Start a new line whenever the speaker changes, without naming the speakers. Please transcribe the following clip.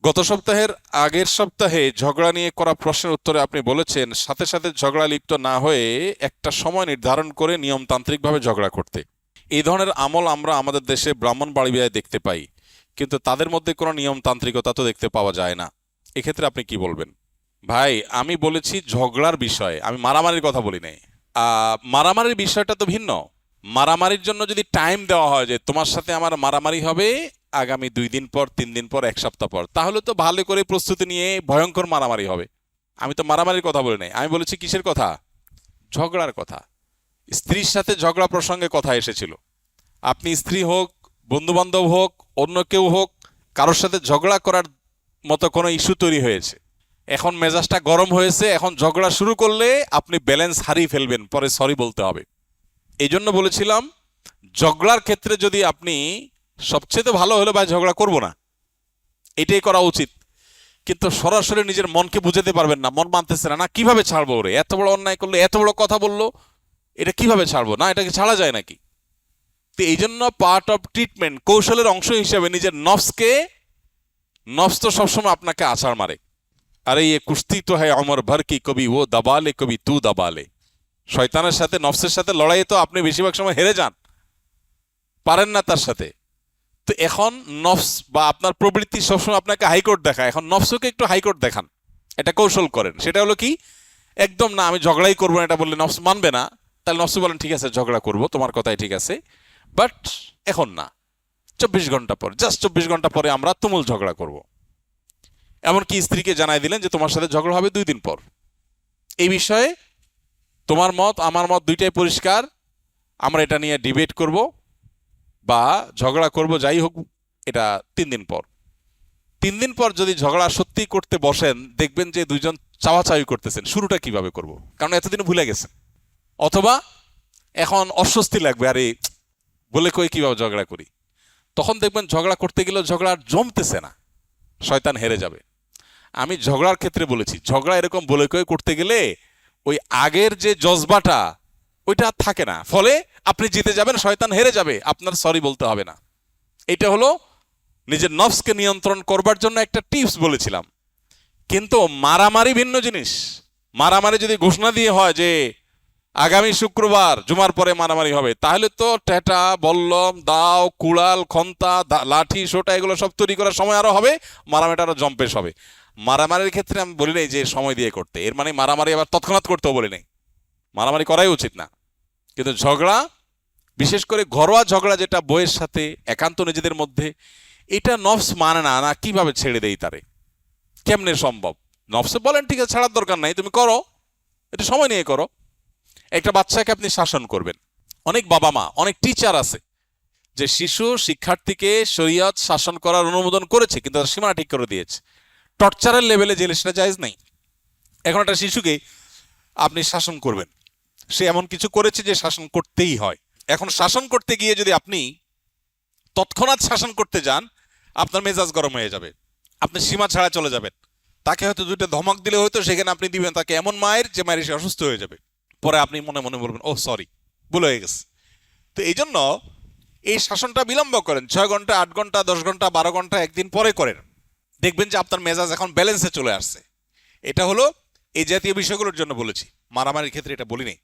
গত সপ্তাহের আগের সপ্তাহে ঝগড়া নিয়ে করা প্রশ্নের উত্তরে আপনি বলেছেন সাথে সাথে ঝগড়া লিপ্ত না হয়ে একটা সময় নির্ধারণ করে নিয়মতান্ত্রিকভাবে ঝগড়া করতে। এই ধরনের আমল আমরা আমাদের দেশে ব্রাহ্মণবাড়িয়ায় দেখতে পাই, কিন্তু তাদের মধ্যে কোনো নিয়মতান্ত্রিকতা তো দেখতে পাওয়া যায় না। এক্ষেত্রে আপনি কি বলবেন? ভাই, আমি বলেছি ঝগড়ার বিষয়ে, আমি মারামারির কথা বলি নাই। মারামারির বিষয়টা তো ভিন্ন। মারামারির জন্য যদি টাইম দেওয়া হয় যে তোমার সাথে আমার মারামারি হবে আগামী 2 দিন পর, 3 দিন পর, 1 সপ্তাহ পর, তাহলে তো ভালো করে প্রস্তুতি নিয়ে ভয়ঙ্কর মারামারি হবে। আমি তো মারামারির কথা বলি নাই, আমি বলেছি কিসের কথা? ঝগড়ার কথা। স্ত্রীর সাথে ঝগড়া প্রসঙ্গে কথা এসেছিল। আপনি স্ত্রী হোক, বন্ধু বান্ধব হোক, অন্য কেউ হোক, কারোর সাথে ঝগড়া করার মতো কোনো ইস্যু তৈরি হয়েছে, এখন মেজাজটা গরম হয়েছে, এখন ঝগড়া শুরু করলে আপনি ব্যালেন্স হারিয়ে ফেলবেন, পরে সরি বলতে হবে। এই জন্য বলেছিলাম ঝগড়ার ক্ষেত্রে যদি আপনি, সবচেয়ে ভালো হলো ভাই ঝগড়া করব না, এটাই করা উচিত। কিন্তু সরাসরি নিজের মনকে বুঝাতে পারবেন না, মন মানতেছে না, না কিভাবে ছাড়বো ওরে, এত বড় অন্যায় করলো, এত বড় কথা বললো, এটা কিভাবে ছাড়বো, না এটাকে ছাড়া যায় নাকি? তো এই জন্য পার্ট অফ ট্রিটমেন্ট, কৌশলের অংশ হিসেবে নিজের নফসকে, নফস তো সবসময় আপনাকে আছাড় মারে। আরে ये কুস্তি তো হ্যায় অমর ভর কি, কবি ও দাবালে কবি তু দাবালে। শয়তানের সাথে, নফসের সাথে লড়াইয়ে তো আপনি বেশিরভাগ সময় হেরে যান, পারেন না তার সাথে। তো এখন নফস বা আপনার প্রবৃত্তি সবসময় আপনাকে হাইকোর্ট দেখায়, এখন নফসকে একটু হাইকোর্ট দেখান, এটা কৌশল করেন। সেটা হলো কি, একদম না আমি ঝগড়াই করবো না এটা বললে নফস মানবে না। তাহলে নফস বলেন ঠিক আছে ঝগড়া করব, তোমার কথাই ঠিক আছে, বাট এখন না, 24 ঘন্টা পর, জাস্ট 24 ঘন্টা পরে আমরা তুমুল ঝগড়া করব। এমনকি স্ত্রীকে জানাই দিলেন যে তোমার সাথে ঝগড়া হবে 2 দিন পর, এই বিষয়ে তোমার মত আমার মত দুইটাই পরিষ্কার, আমরা এটা নিয়ে ডিবেট করব বা ঝগড়া করব, যাই হোক, এটা 3 দিন পর। 3 দিন পর যদি ঝগড়া সত্যি করতে বসেন, দেখবেন যে দুইজন চাওয়াচাওয়ি করতেছেন, শুরুটা কিভাবে করব, কারণ এতদিন ভুলে গেছেন। অথবা এখন অস্বস্তি লাগবে, আরে বলে কই কিভাবে ঝগড়া করি, তখন দেখবেন ঝগড়া করতে গেলেও ঝগড়া আর জমতেছে না, শয়তান হেরে যাবে। আমি ঝগড়ার ক্ষেত্রে বলেছি ঝগড়া এরকম বলে কই করতে গেলে ওই আগের যে জজবাটা ওইটা আর থাকে না, ফলে আপনি জিতে যাবেন, শয়তান হেরে যাবে, আপনার সরি বলতে হবে না। এটা হলো নিজের নফসকে নিয়ন্ত্রণ করবার জন্য একটা টিপস বলেছিলাম। কিন্তু মারামারি ভিন্ন জিনিস। মারামারি যদি ঘোষণা দিয়ে হয় যে আগামী শুক্রবার জুমার পরে মারামারি হবে, তাহলে তো টেটা, বল্লম, দাও, কুড়াল, খন্তা, লাঠি, সোটা এগুলো সব তৈরি করার সময় আরো হবে, মারামারিটা আরো জম্পেশ হবে। মারামারির ক্ষেত্রে আমি বলি নাই যে সময় দিয়ে করতে, এর মানে মারামারি আবার তৎক্ষণাৎ করতেও বলি নাই, মারামারি করাই উচিত না। কিন্তু ঝগড়া, বিশেষ করে ঘরোয়া ঝগড়া যেটা বইয়ের সাথে একান্ত নিজেদের মধ্যে, এটা নফস মানে না, না কিভাবে ছেড়ে দেই তারে, কেমনে সম্ভব? নফসে বলেন ঠিক আছে ছাড়ার দরকার নাই, তুমি করো, এটা সময় নিয়ে করো। একটা বাচ্চাকে আপনি শাসন করবেন, অনেক বাবা মা, অনেক টিচার আছে যে শিশু শিক্ষার্থীকে শরীয়ত শাসন করার অনুমোদন করেছে, কিন্তু তার সীমানা ঠিক করে দিয়েছে। টর্চারের লেভেলে যে সেটা জায়েজ নাই। এখন একটা শিশুকে আপনি শাসন করবেন, সে এমন কিছু করেছে যে শাসন করতেই হয়। এখন শাসন করতে গিয়ে যদি আপনি তৎক্ষণাৎ শাসন করতে যান, আপনার মেজাজ গরম হয়ে যাবে, আপনি সীমা ছাড়া চলে যাবেন। তাকে হয়তো 2টা ধমক দিলে হয়তো সেখানে আপনি দিবেন তাকে এমন মায়ের যে মায়ের সে অসুস্থ হয়ে যাবে, পরে আপনি মনে মনে বলবেন ও সরি, ভুল হয়ে গেছে। তো এই জন্য এই শাসনটা বিলম্ব করেন, 6 ঘন্টা, 8 ঘন্টা, 10 ঘন্টা, 12 ঘন্টা, একদিন পরে করেন, দেখবেন যে আপনার মেজাজ এখন ব্যালেন্সে চলে আসছে। এটা হলো এই জাতীয় বিষয়গুলোর জন্য বলেছি, মারামারির ক্ষেত্রে এটা বলিনি।